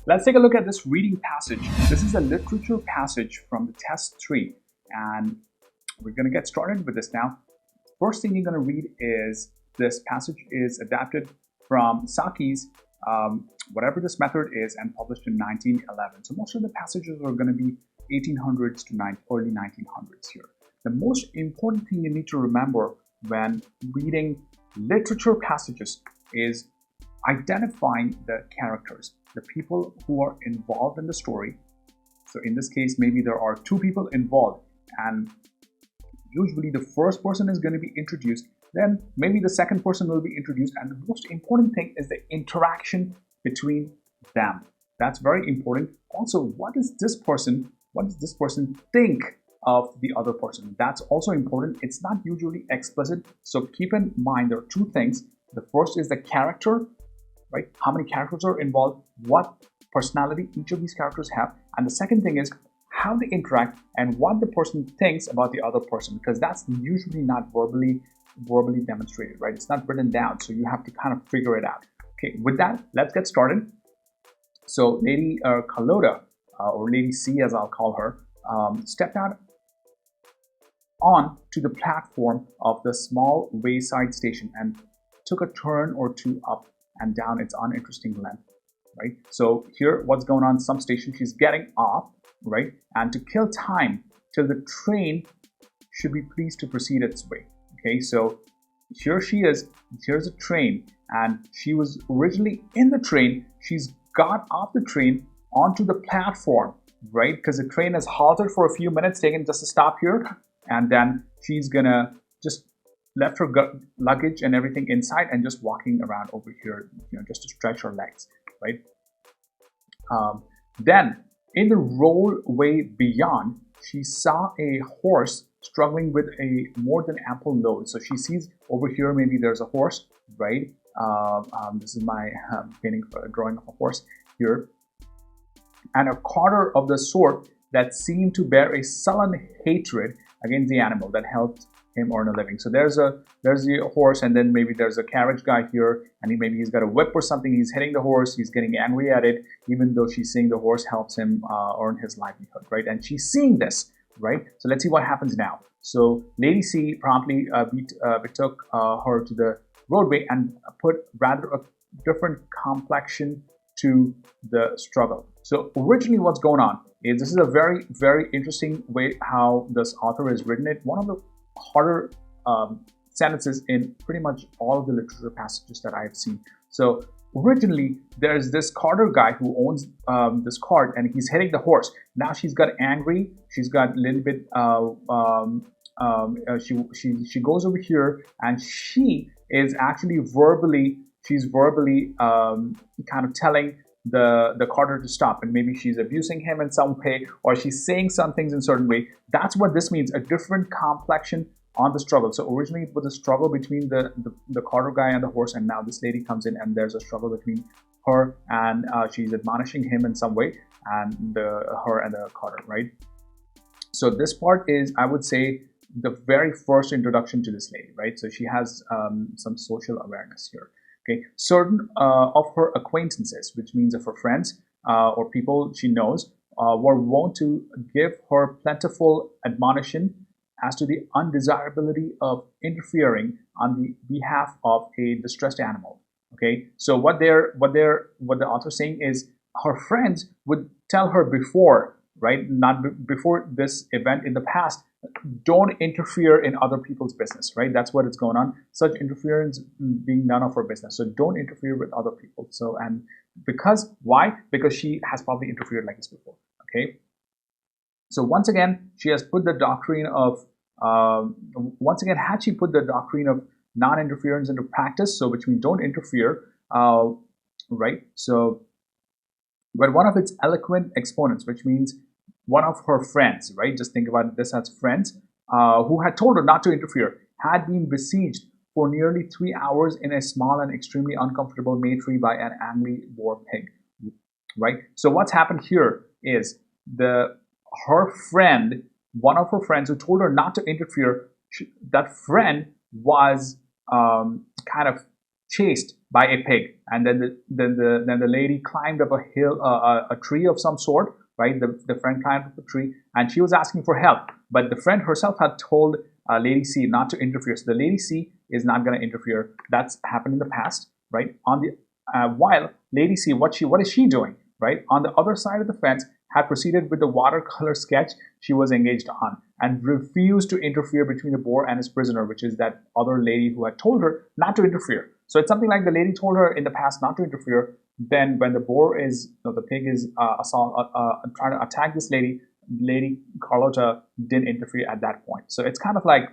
Let's take a look at this reading passage. This is a literature passage from the test 3, and we're going to get started with this now. First thing you're going to read is this passage is adapted from Saki's whatever this method is and published in 1911. So most of the passages are going to be 1800s to early 1900s here. The most important thing you need to remember when reading literature passages is identifying the characters, the people who are involved in the story. So in this case, maybe there are two people involved, and usually the first person is going to be introduced, then maybe the second person will be introduced, and the most important thing is the interaction between them. That's very important. Also, what does this person think of the other person? That's also important. It's not usually explicit, so keep in mind there are two things. The first is the character, right? How many characters are involved, what personality each of these characters have, and the second thing is how they interact and what the person thinks about the other person, because that's usually not verbally demonstrated, right? It's not written down, so you have to kind of figure it out. Okay, with that, let's get started. So Lady Carlotta, or Lady C as I'll call her, stepped out on to the platform of the small wayside station and took a turn or two up and down its uninteresting length, right? So here, what's going on? Some station, she's getting off, right? And to kill time till the train should be pleased to proceed its way. Okay, so here she is. Here's a train, and she was originally in the train. She's got off the train onto the platform, right? Because the train has halted for a few minutes, taken just a stop here, and then she's gonna just left her luggage and everything inside and just walking around over here, just to stretch her legs, right? Then in the roadway beyond, she saw a horse struggling with a more than ample load. So she sees over here, maybe there's a horse, right? This is my drawing of a horse here, and a carter of the sort that seemed to bear a sullen hatred against the animal that helped him earn a living. So there's a horse, and then maybe there's a carriage guy here, and maybe he's got a whip or something. He's hitting the horse. He's getting angry at it, even though she's seeing the horse helps him earn his livelihood, right? And she's seeing this, right? So let's see what happens now. So Lady C promptly betook her to the roadway and put rather a different complexion to the struggle. So originally what's going on is, this is a very, very interesting way how this author has written it. One of the harder sentences in pretty much all of the literature passages that I have seen. So originally there's this carter guy who owns this cart, and he's hitting the horse. Now she's got angry. She's got a little bit. She goes over here, and she is actually verbally kind of telling the carter to stop, and maybe she's abusing him in some way, or she's saying some things in a certain way. That's what this means, a different complexion on the struggle. So originally it was a struggle between the carter guy and the horse, and now this lady comes in and there's a struggle between her, and she's admonishing him in some way, and her and the carter, right? So this part is, I would say, the very first introduction to this lady, right? So she has some social awareness here. Okay, certain of her acquaintances, which means of her friends or people she knows, were wont to give her plentiful admonition as to the undesirability of interfering on the behalf of a distressed animal. Okay, so what the author's saying is, her friends would tell her before, right? Not before this event in the past, don't interfere in other people's business, right? That's what is going on. Such interference being none of her business. So don't interfere with other people. So, and why? Because she has probably interfered like this before. Okay. So once again, she has put the doctrine of, had she put the doctrine of non-interference into practice, so which means don't interfere, right? So, but one of its eloquent exponents, which means one of her friends, right? Just think about this as friends, who had told her not to interfere, had been besieged for nearly 3 hours in a small and extremely uncomfortable May tree by an angry boar pig, right? So what's happened here is her friend, one of her friends who told her not to interfere, that friend was chased by a pig, and then the lady climbed up a hill, a tree of some sort, right? The friend climbed up a tree, and she was asking for help, but the friend herself had told Lady C not to interfere. So the Lady C is not going to interfere. That's happened in the past, right? On the while Lady C, what is she doing, right? On the other side of the fence, had proceeded with the watercolor sketch she was engaged on, and refused to interfere between the boar and his prisoner, which is that other lady who had told her not to interfere. So it's something like the lady told her in the past not to interfere. Then when the boar is, the pig is trying to attack this lady, Lady Carlota didn't interfere at that point. So it's kind of like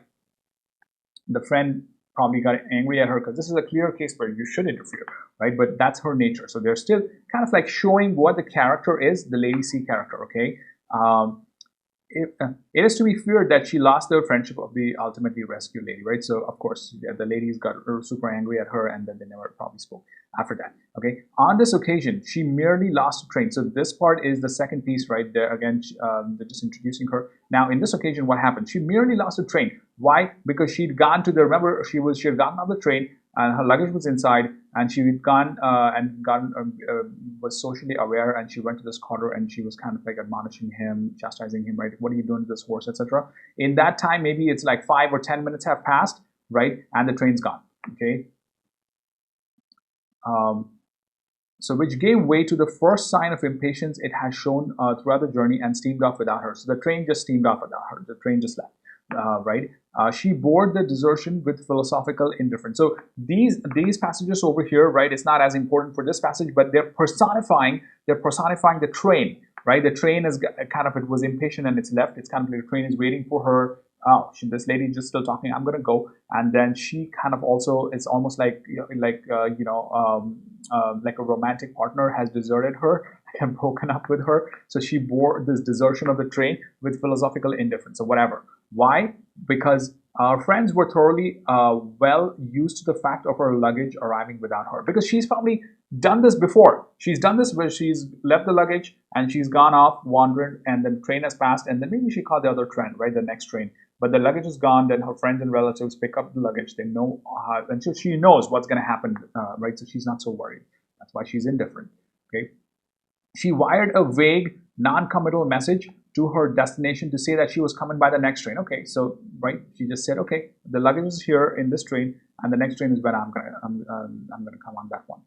the friend probably got angry at her because this is a clear case where you should interfere, right? But that's her nature. So they're still kind of like showing what the character is, the Lady C character, okay? It is to be feared that she lost the friendship of the ultimately rescued lady, right? So of course, yeah, the ladies got super angry at her, and then they never probably spoke after that. Okay. On this occasion, she merely lost a train. So this part is the second piece, right there. Again, they're just introducing her. Now, in this occasion, what happened? She merely lost a train. Why? Because she'd gone to the, remember, she had gotten off the train, and her luggage was inside, and she had gone was socially aware, and she went to this quarter, and she was kind of like admonishing him, chastising him, right? What are you doing to this horse, etc. In that time, maybe it's like 5 or 10 minutes have passed, right? And the train's gone, okay? So which gave way to the first sign of impatience it has shown throughout the journey, and steamed off without her. So the train just steamed off without her. The train just left, right? She bore the desertion with philosophical indifference. So these passages over here, right? It's not as important for this passage, but they're personifying the train, right? The train is kind of, it was impatient and it's left. It's kind of like the train is waiting for her. Oh, this lady just still talking. I'm gonna go, and then she kind of also, it's almost like like a romantic partner has deserted her and broken up with her. So she bore this desertion of the train with philosophical indifference or whatever. Why? Because our friends were thoroughly well used to the fact of her luggage arriving without her, because she's probably done this before. She's done this where she's left the luggage and she's gone off wandering, and then train has passed, and then maybe she caught the other train, right, the next train. But the luggage is gone. Then her friends and relatives pick up the luggage. They know, and so she knows what's going to happen, right? So she's not so worried. That's why she's indifferent. Okay. She wired a vague, non-committal message to her destination to say that she was coming by the next train. Okay, so right, she just said, okay, the luggage is here in this train, and the next train is when I'm gonna come on that one.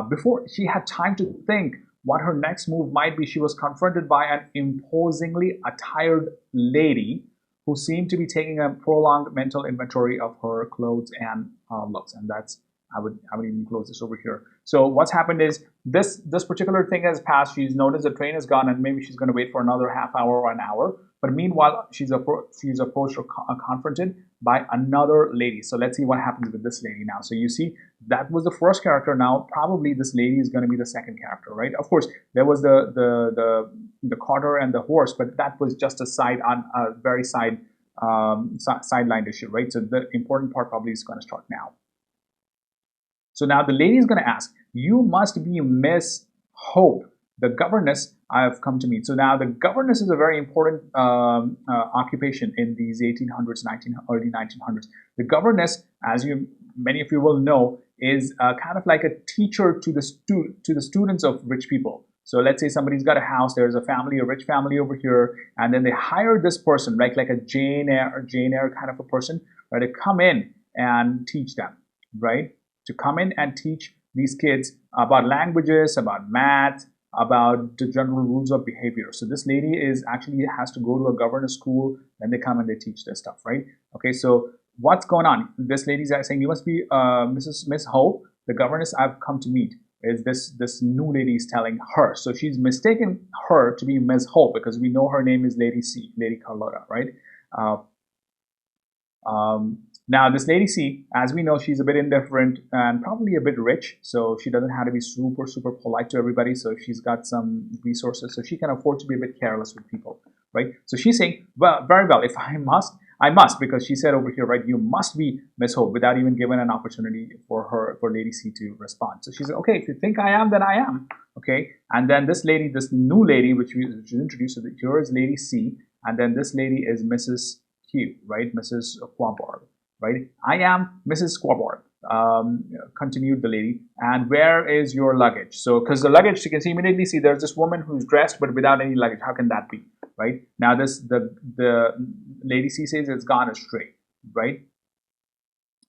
Before she had time to think what her next move might be, she was confronted by an imposingly attired lady who seemed to be taking a prolonged mental inventory of her clothes and looks. And that's, I would even close this over here. So what's happened is this particular thing has passed. She's noticed the train is gone, and maybe she's going to wait for another half hour or an hour. But meanwhile, she's approached or confronted by another lady. So let's see what happens with this lady now. So you see, that was the first character. Now probably this lady is going to be the second character, right? Of course, there was the carter and the horse, but that was just a side on a very sideline issue, right? So the important part probably is going to start now. So now the lady is going to ask, "You must be Miss Hope, the governess I have come to meet." So now the governess is a very important occupation in these 1800s, early 1900s. The governess, as many of you will know, is kind of like a teacher to the students of rich people. So let's say somebody's got a house, there's a family, a rich family over here, and then they hire this person, right, like a Jane Eyre kind of a person, right, to come in and teach them, right? To come in and teach these kids about languages, about math, about the general rules of behavior. So this lady has to go to a governess school, then they come and they teach this stuff, right? Okay, so what's going on? This lady's saying, "You must be Miss Hope, the governess I've come to meet." Is this new lady is telling her. So she's mistaken her to be Ms. Hope, because we know her name is Lady C, Lady Carlota, right? Now, this Lady C, as we know, she's a bit indifferent and probably a bit rich, so she doesn't have to be super, super polite to everybody. So she's got some resources, so she can afford to be a bit careless with people, right? So she's saying, well, very well, if I must, because she said over here, right, "You must be Miss Hope," without even giving an opportunity for Lady C to respond. So she said, "Okay, if you think I am, then I am." Okay, and then this new lady, which we introduced, so here is Lady C, and then this lady is Mrs. Q, right, Mrs. Quabarb. Right? "I am Mrs. Squabarb." continued the lady. And where is your luggage? So, because the luggage, you can see immediately see there's this woman who's dressed but without any luggage. How can that be, right? Now, the lady C says it's gone astray, right?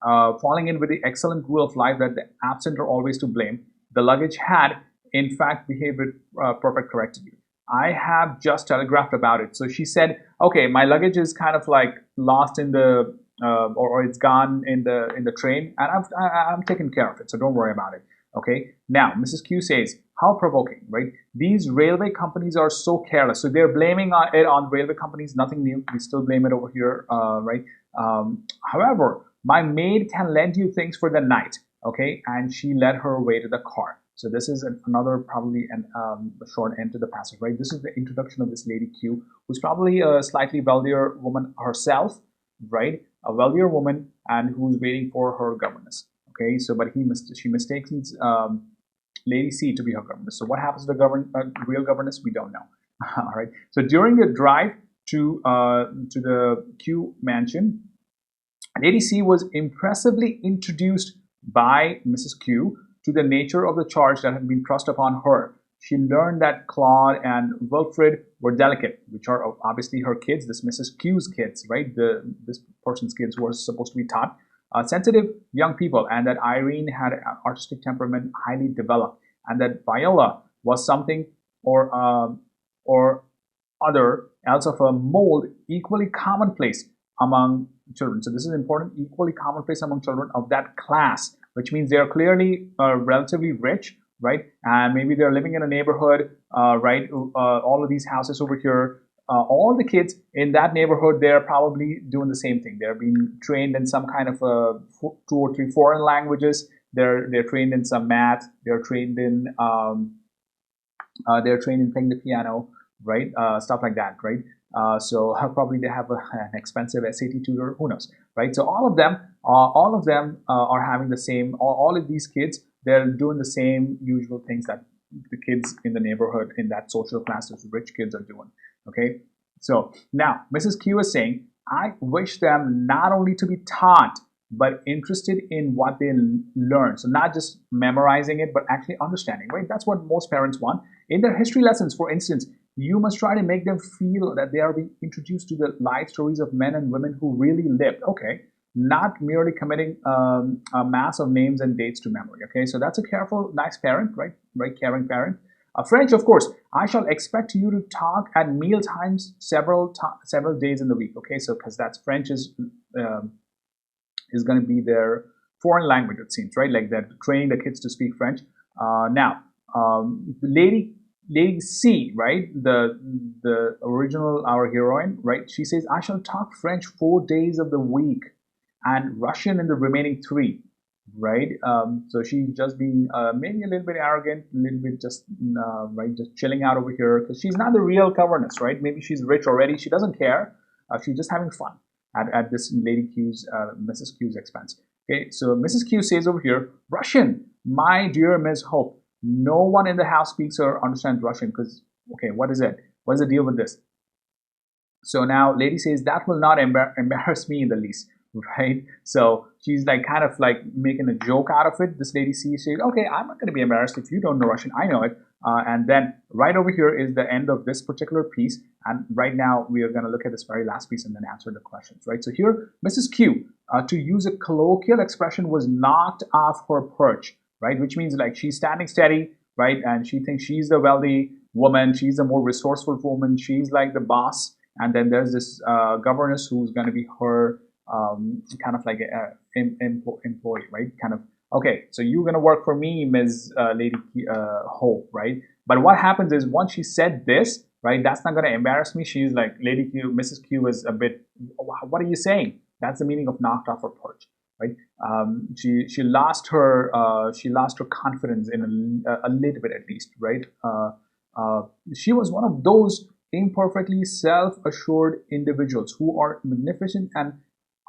Falling in with the excellent rule of life that the absent are always to blame. The luggage had, in fact, behaved with perfect correctly. I have just telegraphed about it. So she said, okay, my luggage is kind of like lost in the or it's gone in the train, and I'm taking care of it. So don't worry about it. Okay. Now, Mrs. Q says, how provoking, right? These railway companies are so careless. So they're blaming it on railway companies. Nothing new. We still blame it over here, right? However, my maid can lend you things for the night. Okay. And she led her way to the car. So this is another probably a short end to the passage, right? This is the introduction of this lady Q, who's probably a slightly wealthier woman herself, right? A wealthier woman, and who's waiting for her governess. Okay, so but she mistakes Lady C to be her governess. So what happens to the real governess? We don't know. All right. So during the drive to the Q mansion, Lady C was impressively introduced by Mrs. Q to the nature of the charge that had been thrust upon her. She learned that Claude and Wilfred were delicate, which are obviously her kids, this Mrs. Q's kids, right? This person's kids who are supposed to be taught. Sensitive young people, and that Irene had an artistic temperament highly developed, and that Viola was something or other else of a mold equally commonplace among children. So this is important, equally commonplace among children of that class, which means they're clearly relatively rich, right? And maybe they're living in a neighborhood, right? All of these houses over here, all the kids in that neighborhood, they're probably doing the same thing. They're being trained in some kind of 2 or 3 foreign languages. They're trained in some math. They're trained in playing the piano, right? Stuff like that, right? So probably they have an expensive SAT tutor. Who knows, right? So all of them are having the same. All of these kids, they're doing the same usual things that the kids in the neighborhood in that social class, those rich kids, are doing. Okay. So now Mrs. Q is saying, I wish them not only to be taught, but interested in what they learn. So not just memorizing it, but actually understanding, right? That's what most parents want. In their history lessons, for instance, you must try to make them feel that they are being introduced to the life stories of men and women who really lived. Okay. Not merely committing a mass of names and dates to memory. Okay. So that's a careful, nice parent, right? Right, caring parent. French, of course, I shall expect you to talk at meal times several days in the week. Okay, so because that's French is going to be their foreign language, it seems, right? Like they're training the kids to speak French. Now, Lady C, right? The original, our heroine, right? She says, I shall talk French 4 days of the week and Russian in the remaining 3. Right, so she's just being maybe a little bit arrogant, a little bit just right, just chilling out over here because she's not the real governess, right? Maybe she's rich already. She doesn't care. She's just having fun at this Lady Q's, Mrs. Q's expense. Okay, so Mrs. Q says over here, Russian, my dear Ms. Hope. No one in the house speaks or understands Russian because, okay, what is it? What is the deal with this? So now Lady says that will not embarrass me in the least. Right, so she's like kind of like making a joke out of it. This lady C says, okay, I'm not going to be embarrassed if you don't know Russian. I know it. And then right over here is the end of this particular piece. And right now we are going to look at this very last piece and then answer the questions, right? So here, Mrs. Q, to use a colloquial expression, was knocked off her perch, right? Which means like she's standing steady, right? And she thinks she's the wealthy woman. She's the more resourceful woman. She's like the boss. And then there's this governess who's going to be her kind of like an employee, right? Kind of, okay, so you're going to work for me, Ms. Lady Hope, right? But what happens is once she said this, right, that's not going to embarrass me. She's like, Lady Q, Mrs. Q is a bit, what are you saying? That's the meaning of knocked off her perch, right? She lost her confidence in a little bit at least, right? She was one of those imperfectly self-assured individuals who are magnificent and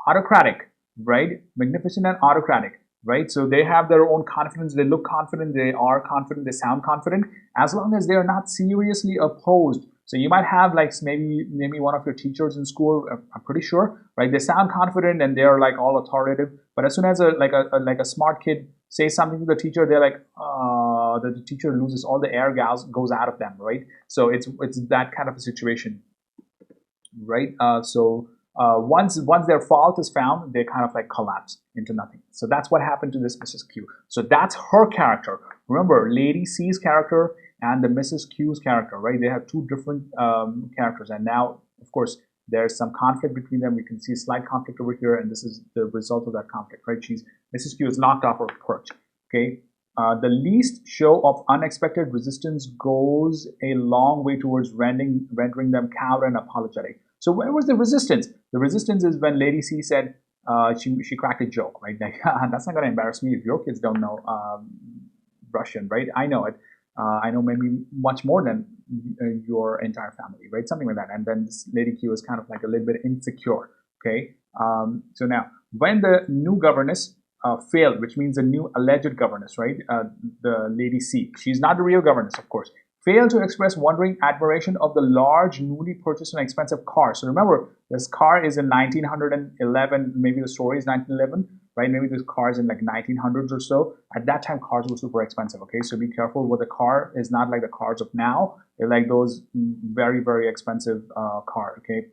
autocratic, right? Magnificent and autocratic, right? So they have their own confidence. They look confident. They are confident. They sound confident. As long as they are not seriously opposed So you might have like maybe one of your teachers in school. I'm pretty sure, right? They sound confident and they're like all authoritative, but as soon as a smart kid says something to the teacher, they're like, the teacher loses all the air goes out of them, right? So it's that kind of a situation, right? Once their fault is found, they kind of like collapse into nothing. So that's what happened to this Mrs. Q. So that's her character. Remember, Lady C's character and the Mrs. Q's character, right? They have two different characters, and now, of course, there's some conflict between them. We can see a slight conflict over here, and this is the result of that conflict, right? Mrs. Q is knocked off her perch. Okay. The least show of unexpected resistance goes a long way towards rendering them cowed and apologetic. So where was the resistance? The resistance is when Lady C said she cracked a joke, right? Like, that's not going to embarrass me if your kids don't know Russian, right? I know it. I know maybe much more than your entire family, right? Something like that. And then this Lady Q is kind of like a little bit insecure, okay? So now, when the new governess failed, which means the new alleged governess, right? The Lady C, she's not the real governess, of course, failed to express wondering admiration of the large, newly purchased and expensive car. So remember, this car is in 1911, maybe the story is 1911, right? Maybe this car is in like 1900s or so. At that time, cars were super expensive, okay? So be careful with the car is not like the cars of now. They're like those very, very expensive car, okay?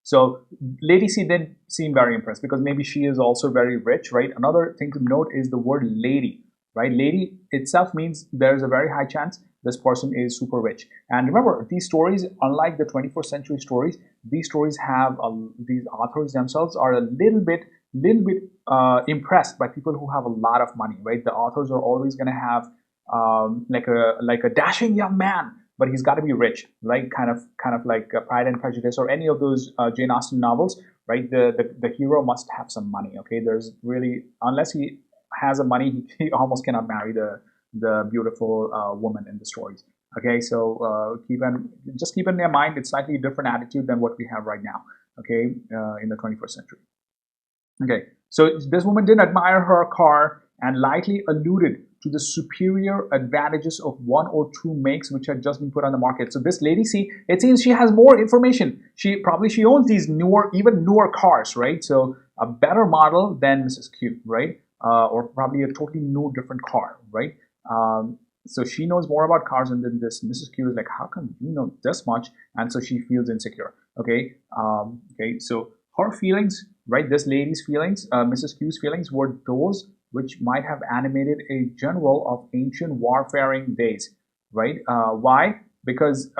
So Lady C didn't seem very impressed because maybe she is also very rich, right? Another thing to note is the word lady, right? Lady itself means there's a very high chance this person is super rich. And remember, these stories, unlike the 21st century stories, these stories have these authors themselves are a little bit impressed by people who have a lot of money, right? The authors are always going to have like a dashing young man, but he's got to be rich, right? Kind of like Pride and Prejudice or any of those Jane Austen novels, right? The hero must have some money. Okay, there's really, unless he has a money, he almost cannot marry the beautiful woman in the stories. Okay, so just keep in your mind, it's slightly different attitude than what we have right now. Okay, in the 21st century. Okay, so this woman didn't admire her car and lightly alluded to the superior advantages of one or two makes which had just been put on the market. So this Lady C, it seems she has more information. She owns these even newer cars, right? So a better model than Mrs. Q, right? Or probably a totally new, different car, right? So she knows more about cars, and then this Mrs. Q is like, how come you know this much? And so she feels insecure. Okay, okay. So her feelings, right? This lady's feelings, Mrs. Q's feelings, were those which might have animated a general of ancient warfaring days, right? Why? Because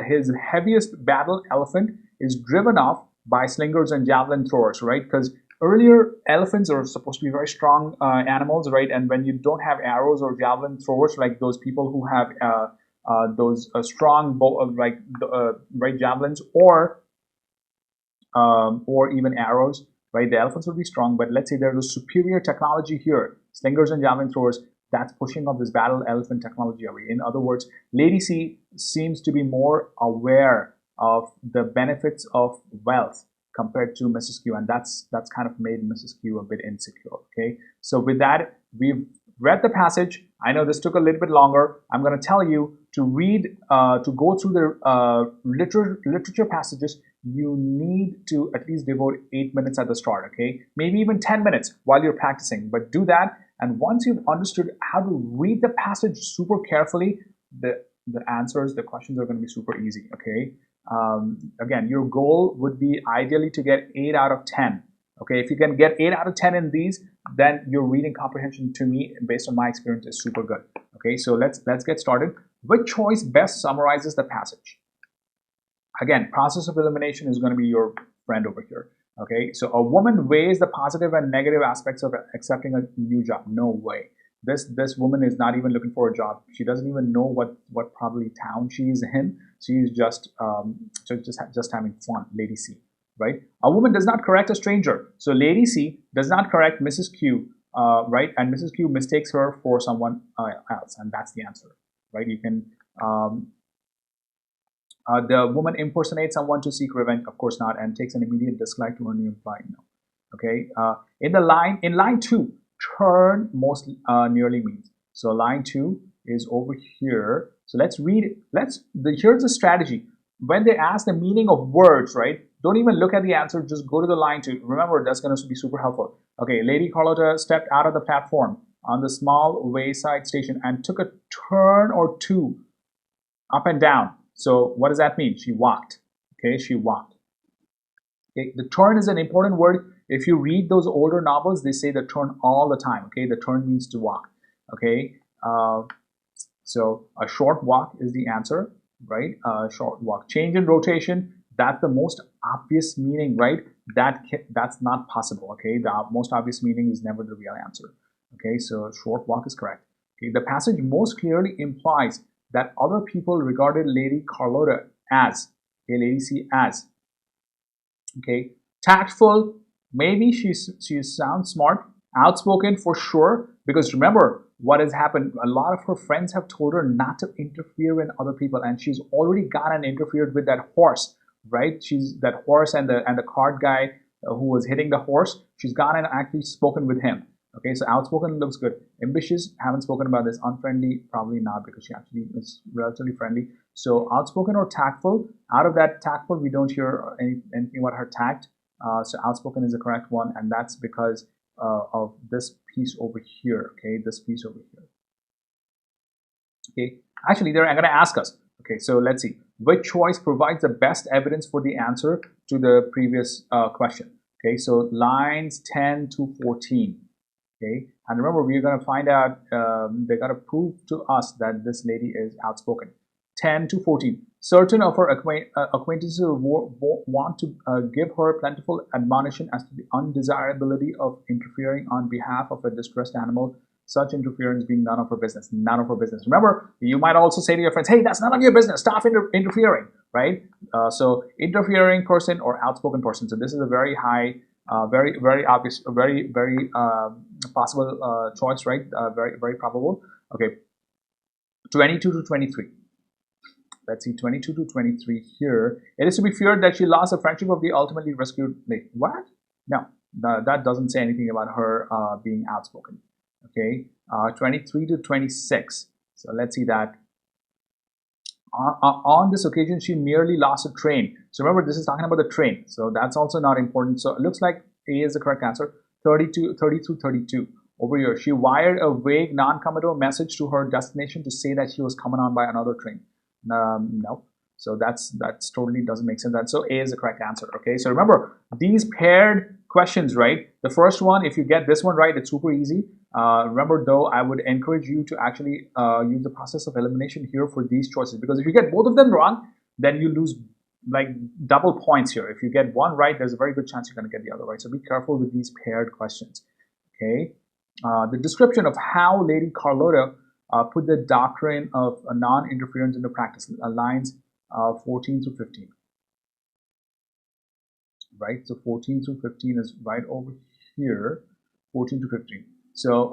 his heaviest battle elephant is driven off by slingers and javelin throwers, right? Because earlier elephants are supposed to be very strong animals, right? And when you don't have arrows or javelin throwers, like those people who have those strong right javelins or even arrows, right? The elephants would be strong, but let's say there's a superior technology here, slingers and javelin throwers, that's pushing up this battle elephant technology away. In other words, Lady C seems to be more aware of the benefits of wealth compared to Mrs. Q, and that's kind of made Mrs. Q a bit insecure. Okay, so with that, we've read the passage. I know this took a little bit longer. I'm going to tell you to read, to go through the literature passages. You need to at least devote 8 minutes at the start, okay? Maybe even 10 minutes while you're practicing, but do that. And once you've understood how to read the passage super carefully, the answers, the questions are going to be super easy, okay? Again, your goal would be ideally to get 8 out of 10. Okay, if you can get 8 out of 10 in these, then your reading comprehension, to me, based on my experience, is super good. Okay, so let's get started. Which choice best summarizes the passage? Again, process of elimination is going to be your friend over here. Okay, so a woman weighs the positive and negative aspects of accepting a new job. No way. This woman is not even looking for a job. She doesn't even know what probably town she's in. She's just having fun. Lady C, right? A woman does not correct a stranger. So Lady C does not correct Mrs. Q, right? And Mrs. Q mistakes her for someone else, and that's the answer, right? You can. The woman impersonates someone to seek revenge. Of course not, and takes an immediate dislike to her new employee. No. Okay. In line 2, turn most nearly means. So line 2 is over here. So let's read it. Here's the strategy. When they ask the meaning of words, right? Don't even look at the answer. Just go to the line 2. Remember, that's going to be super helpful. Okay, Lady Carlotta stepped out of the platform on the small wayside station and took a turn or two up and down. So what does that mean? She walked. Okay, she walked. Okay, the turn is an important word. If you read those older novels, they say the turn all the time. Okay, the turn means to walk. Okay, so a short walk is the answer, right? Short walk. Change in rotation. That's the most obvious meaning, right? That's not possible. Okay, the most obvious meaning is never the real answer. Okay, so short walk is correct. Okay, the passage most clearly implies that other people regarded Lady Carlotta as, okay, Lady C as, okay, tactful. Maybe she sounds smart, outspoken for sure. Because remember what has happened. A lot of her friends have told her not to interfere in other people, and she's already gone and interfered with that horse, right? She's that horse and the cart guy who was hitting the horse. She's gone and actually spoken with him. Okay, so outspoken looks good. Ambitious, haven't spoken about this. Unfriendly, probably not, because she actually is relatively friendly. So outspoken or tactful. Out of that tactful, we don't hear anything about her tact. So outspoken is the correct one, and that's because of this piece over here. Okay, this piece over here. Okay, actually, they're going to ask us. Okay, so let's see. Which choice provides the best evidence for the answer to the previous question? Okay, so lines 10 to 14. Okay, and remember, we're going to find out, they're going to prove to us that this lady is outspoken. 10 to 14. Certain of her acquaintances want to give her plentiful admonition as to the undesirability of interfering on behalf of a distressed animal, such interference being none of her business. None of her business. Remember, you might also say to your friends, hey, that's none of your business. Stop interfering, right? So interfering person or outspoken person. So this is a very high, very obvious, very possible choice, right? Very probable. Okay, 22 to 23. Let's see, 22 to 23 here. It is to be feared that she lost the friendship of the ultimately rescued lady. What? No, that doesn't say anything about her being outspoken. Okay, 23 to 26. So let's see that. On this occasion, she merely lost a train. So remember, this is talking about the train. So that's also not important. So it looks like A is the correct answer. 30 through 32. Over here, she wired a vague, non-committal message to her destination to say that she was coming on by another train. No. So that's totally doesn't make sense. So A is the correct answer. Okay. So remember these paired questions, right? The first one, if you get this one right, it's super easy. Remember though, I would encourage you to actually use the process of elimination here for these choices, because if you get both of them wrong, then you lose like double points here. If you get one right, there's a very good chance you're going to get the other right. So be careful with these paired questions. Okay. The description of how Lady Carlotta put the doctrine of non-interference into practice, lines 14 through 15. Right, so 14 through 15 is right over here, 14 to 15. So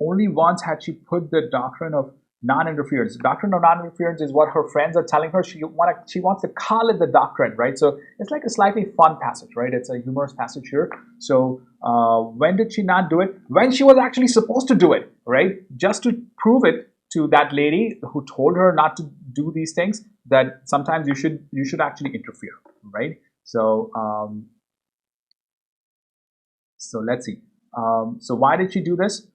only once had she put the doctrine of non-interference. The doctrine of non-interference is what her friends are telling her. She wants to call it the doctrine, right? So it's like a slightly fun passage, right? It's a humorous passage here. So when did she not do it? When she was actually supposed to do it, right? Just to prove it to that lady who told her not to do these things, that sometimes you should actually interfere, right? So so let's see. So why did she do this?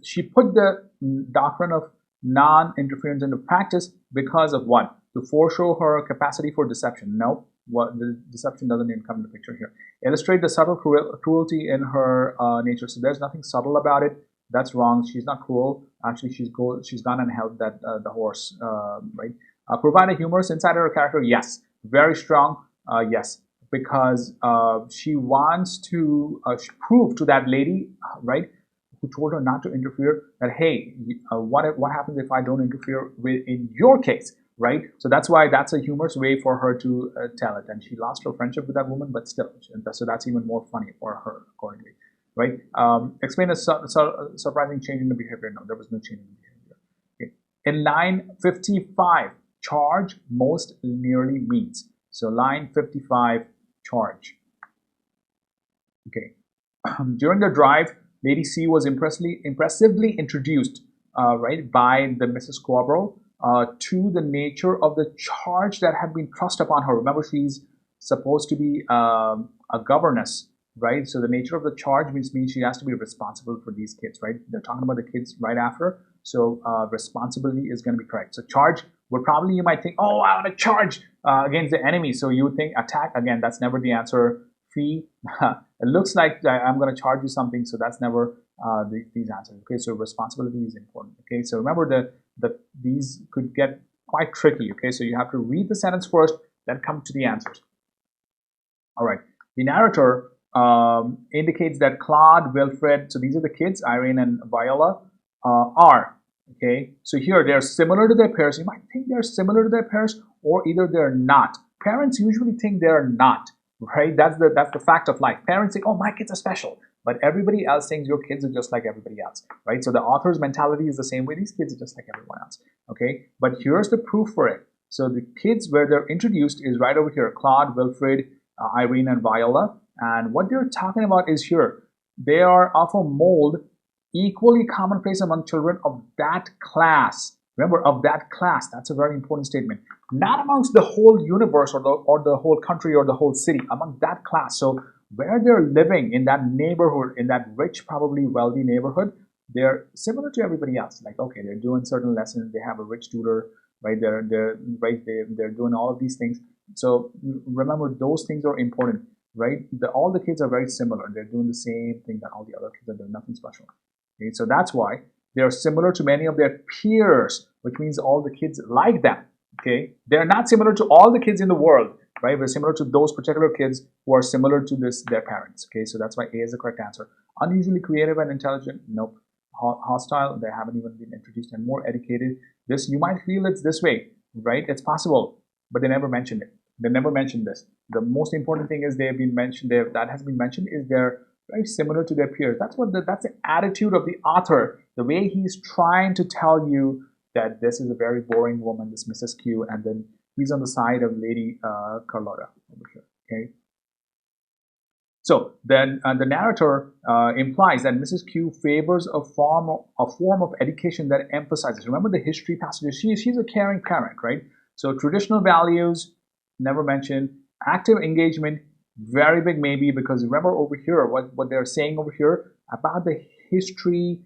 She put the doctrine of non-interference into practice because of what? To foreshow her capacity for deception. No, the deception doesn't even come into the picture here. Illustrate the subtle cruelty in her nature. So there's nothing subtle about it. That's wrong. She's not cruel. Actually, she's gone and helped that the horse, right? Provide a humorous insight of her character. Yes, very strong. Yes, because she wants to prove to that lady, right, who told her not to interfere, that hey, what happens if I don't interfere in your case, right? So that's why that's a humorous way for her to tell it. And she lost her friendship with that woman, but still, so that's even more funny for her accordingly, right? Explain a surprising change in the behavior. No, there was no change in the behavior. Okay. In line 55, charge most nearly means. So line 55, charge. Okay. During the drive, Lady C was impressively introduced right, by the Mrs. Quabrel to the nature of the charge that had been thrust upon her. Remember, she's supposed to be a governess, right? So the nature of the charge means she has to be responsible for these kids, right? They're talking about the kids right after. So responsibility is going to be correct. So charge would probably, you might think, oh, I want to charge against the enemy. So you would think attack. Again, that's never the answer. Fee. It looks like I'm going to charge you something. So that's never these answers. Okay, so responsibility is important. Okay, so remember these could get quite tricky. Okay, so you have to read the sentence first, then come to the answers. All right. The narrator indicates that Claude, Wilfred, so these are the kids, Irene and Viola, are. Okay, so here they're similar to their parents. You might think they're similar to their parents, or either they're not. Parents usually think they're not, right? That's the fact of life. Parents think, oh, my kids are special, but everybody else thinks your kids are just like everybody else, right? So the author's mentality is the same way. These kids are just like everyone else. Okay, but here's the proof for it. So the kids where they're introduced is right over here: Claude, Wilfred, Irene, and Viola. And what they're talking about is here. They are of a mold equally commonplace among children of that class. Remember, of that class. That's a very important statement. Not amongst the whole universe or the whole country or the whole city. Among that class. So where they're living in that neighborhood, in that rich, probably wealthy neighborhood, they're similar to everybody else. Like, okay, they're doing certain lessons. They have a rich tutor, right? They're doing all of these things. So remember, those things are important, right? All the kids are very similar. They're doing the same thing that all the other kids are doing. Nothing special. Okay, so that's why they're similar to many of their peers, which means all the kids like them. Okay, they're not similar to all the kids in the world, right? We're similar to those particular kids who are similar to their parents. Okay, so that's why A is the correct answer. Unusually creative and intelligent, nope. Hostile, they haven't even been introduced. And more educated, this you might feel it's this way, right? It's possible, but they never mentioned it. They never mentioned this. The most important thing is they have been mentioned. That has been mentioned is they're very similar to their peers. That's the attitude of the author. The way he's trying to tell you that this is a very boring woman, this Mrs. Q, and then he's on the side of Lady Carlotta over here. Okay. So then the narrator implies that Mrs. Q favors a form of education that emphasizes. Remember the history passages. She's a caring parent, right? So traditional values, never mentioned. Active engagement, very big maybe, because remember over here what they're saying over here about the history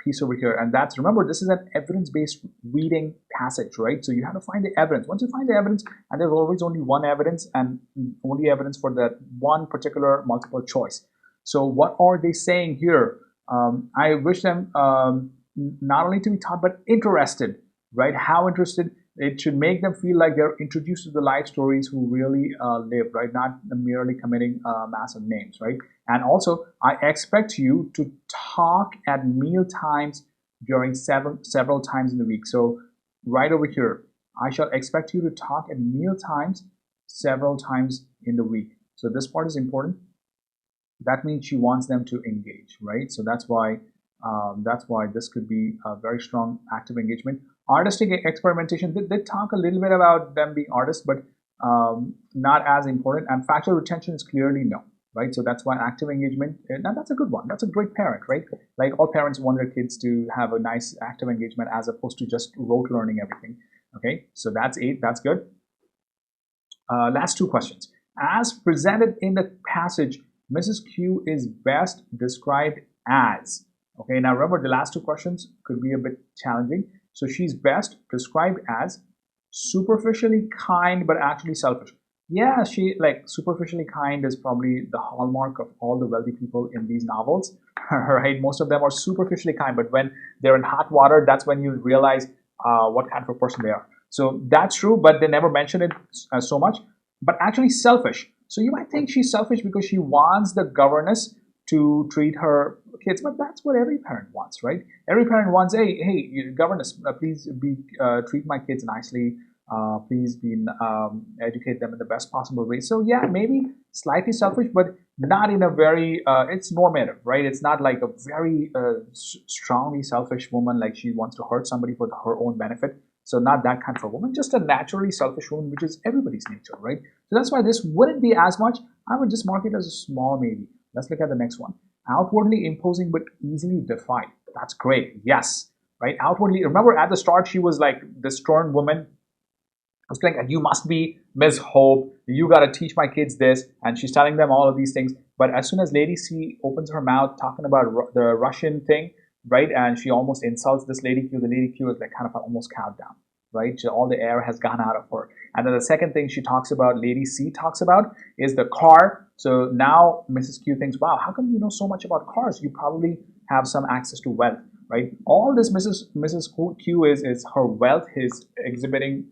piece over here, and that's, remember, this is an evidence-based reading passage, right? So you have to find the evidence. Once you find the evidence, and there's always only one evidence and only evidence for that one particular multiple choice. So what are they saying here? I wish them not only to be taught but interested, right? How interested? It should make them feel like they're introduced to the life stories who really live, right? Not merely committing massive names, right? And also, I expect you to talk at meal times during several times in the week. So right over here, I shall expect you to talk at meal times several times in the week. So this part is important. That means she wants them to engage, right? So that's why this could be a very strong active engagement. Artistic experimentation, they talk a little bit about them being artists, but not as important. And factual retention is clearly no, right? So that's why active engagement, and that's a good one. That's a great parent, right? Like all parents want their kids to have a nice active engagement as opposed to just rote learning everything. Okay, so that's 8, that's good. Last 2 questions. As presented in the passage, Mrs. Q is best described as. Okay, now remember the last 2 questions could be a bit challenging. So she's best described as superficially kind but actually selfish. Yeah, she, like, superficially kind is probably the hallmark of all the wealthy people in these novels, right? Most of them are superficially kind, but when they're in hot water, that's when you realize what kind of a person they are. So that's true, but they never mention it so much. But actually selfish. So you might think she's selfish because she wants the governess to treat her kids, but that's what every parent wants, right? Every parent wants, hey, governess, please treat my kids nicely. Please educate them in the best possible way. So yeah, maybe slightly selfish, but not in a very, it's normative, right? It's not like a very strongly selfish woman, like she wants to hurt somebody for her own benefit. So not that kind of a woman, just a naturally selfish woman, which is everybody's nature, right? So that's why this wouldn't be as much. I would just mark it as a small maybe. Let's look at the next one. Outwardly imposing but easily defied. That's great. Yes. right? Outwardly, remember at the start, she was like this stern woman. I was like, you must be Ms. Hope. You got to teach my kids this. And she's telling them all of these things. But as soon as Lady C opens her mouth talking about the Russian thing, right? And she almost insults this Lady Q. The Lady Q is like kind of almost cowed down, right? So all the air has gone out of her. And then the second thing she talks about, Lady C talks about, is the car. So now Mrs. Q thinks, wow, how come you know so much about cars? You probably have some access to wealth, right? All this Mrs. Q is her wealth is exhibiting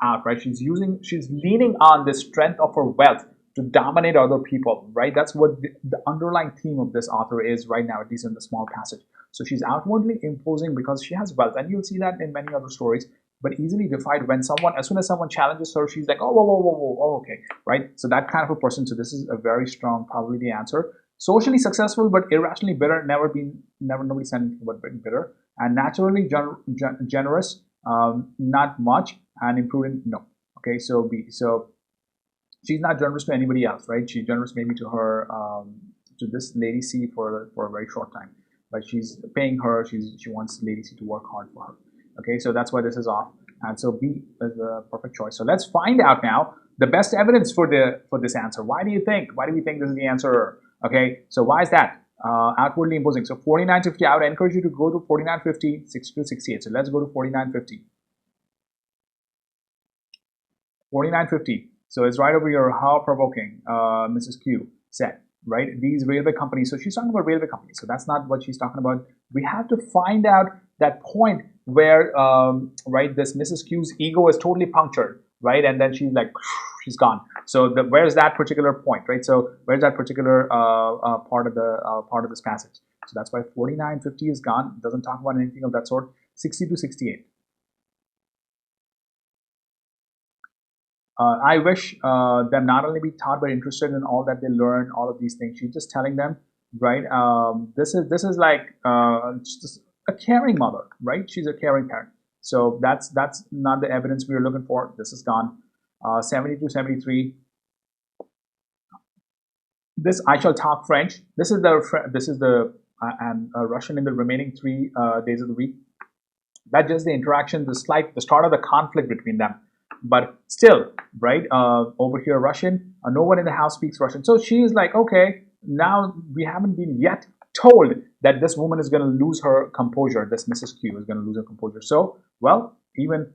out, right? She's leaning on the strength of her wealth to dominate other people, right? That's what the underlying theme of this author is right now, at least in the small passage. So she's outwardly imposing because she has wealth, and you'll see that in many other stories, but easily defied when as soon as someone challenges her, she's like, oh, whoa, whoa, whoa, whoa, oh, okay, right? So that kind of a person. So this is a very strong, probably the answer. Socially successful, but irrationally bitter, nobody said anything but bitter, and naturally generous, not much, and imprudent, no. Okay, so B. So she's not generous to anybody else, right? She's generous maybe to her, to this Lady C for a very short time, but she's paying her. She wants Lady C to work hard for her. Okay, so that's why this is off, and so B is the perfect choice. So let's find out now the best evidence for this answer. Why do you think? Why do we think this is the answer? Okay, so why is that? Outwardly imposing. So 4950, I would encourage you to go to 4950, 6268. So let's go to 4950. 4950. So it's right over here. How provoking, Mrs. Q said, right? These railway companies. So she's talking about railway companies. So that's not what she's talking about. We have to find out that point where, right, this Mrs. Q's ego is totally punctured, right? And then she's like, she's gone. So where's that particular point, right? So where's that particular part of this passage? So that's why 4950 is gone. It doesn't talk about anything of that sort. 60 to 68. I wish them not only be taught but interested in all that they learn, all of these things. She's just telling them, right? This is like just a caring mother, right? She's a caring parent. So that's not the evidence we were looking for. This is gone. 70 to 73. This I shall talk French. This is the Russian in the remaining 3 days of the week. That's just the interaction, the start of the conflict between them. But still, right, over here, Russian, no one in the house speaks Russian. So she is like, okay, now we haven't been yet told that this woman is going to lose her composure. This Mrs. Q is going to lose her composure. So, well, even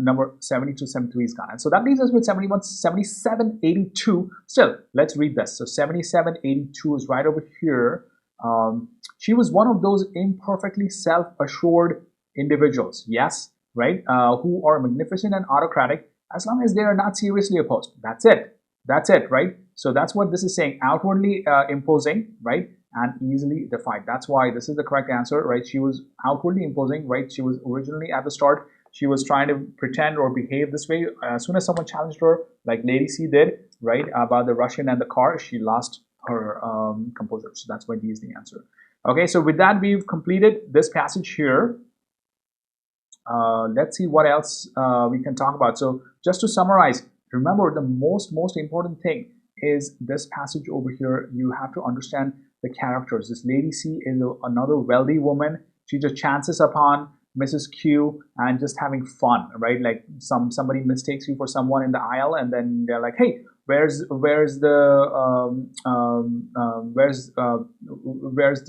number 72, 73 is gone. And so that leaves us with 71, 77, 82. Still, let's read this. So 77, 82 is right over here. She was one of those imperfectly self-assured individuals. Yes. Right, who are magnificent and autocratic as long as they are not seriously opposed. That's it. That's it, right? So that's what this is saying. Outwardly imposing, right, and easily defied. That's why this is the correct answer, right? She was outwardly imposing, right? She was originally at the start, she was trying to pretend or behave this way. As soon as someone challenged her, like Lady C did, right, about the Russian and the car, she lost her composure. So that's why D is the answer. Okay, so with that, we've completed this passage here. Let's see what else we can talk about. So just to summarize, remember the most important thing is this passage over here. You have to understand the characters. This Lady C is another wealthy woman. She just chances upon Mrs. Q and just having fun, right? Like somebody mistakes you for someone in the aisle, and then they're like, hey, where's the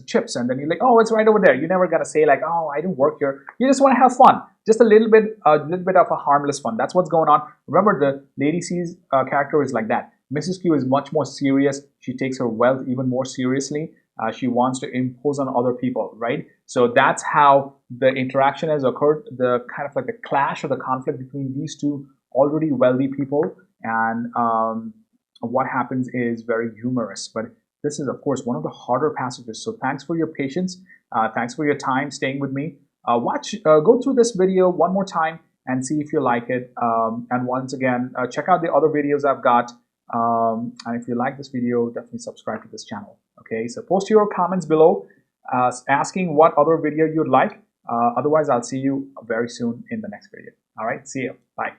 chips? And then you're like, oh, it's right over there. You never gotta say like, oh, I didn't work here. You just want to have fun, just a little bit of a harmless fun. That's what's going on. Remember, the Lady C's character is like that. Mrs. Q is much more serious. She takes her wealth even more seriously. She wants to impose on other people, right? So that's how the interaction has occurred, the kind of like the clash or the conflict between these two already wealthy people. And what happens is very humorous. But this is, of course, one of the harder passages. So thanks for your patience. Thanks for your time staying with me. Go through this video one more time and see if you like it. And once again, check out the other videos I've got. And if you like this video, definitely subscribe to this channel. Okay, so post your comments below asking what other video you'd like. Otherwise, I'll see you very soon in the next video. All right, see you. Bye.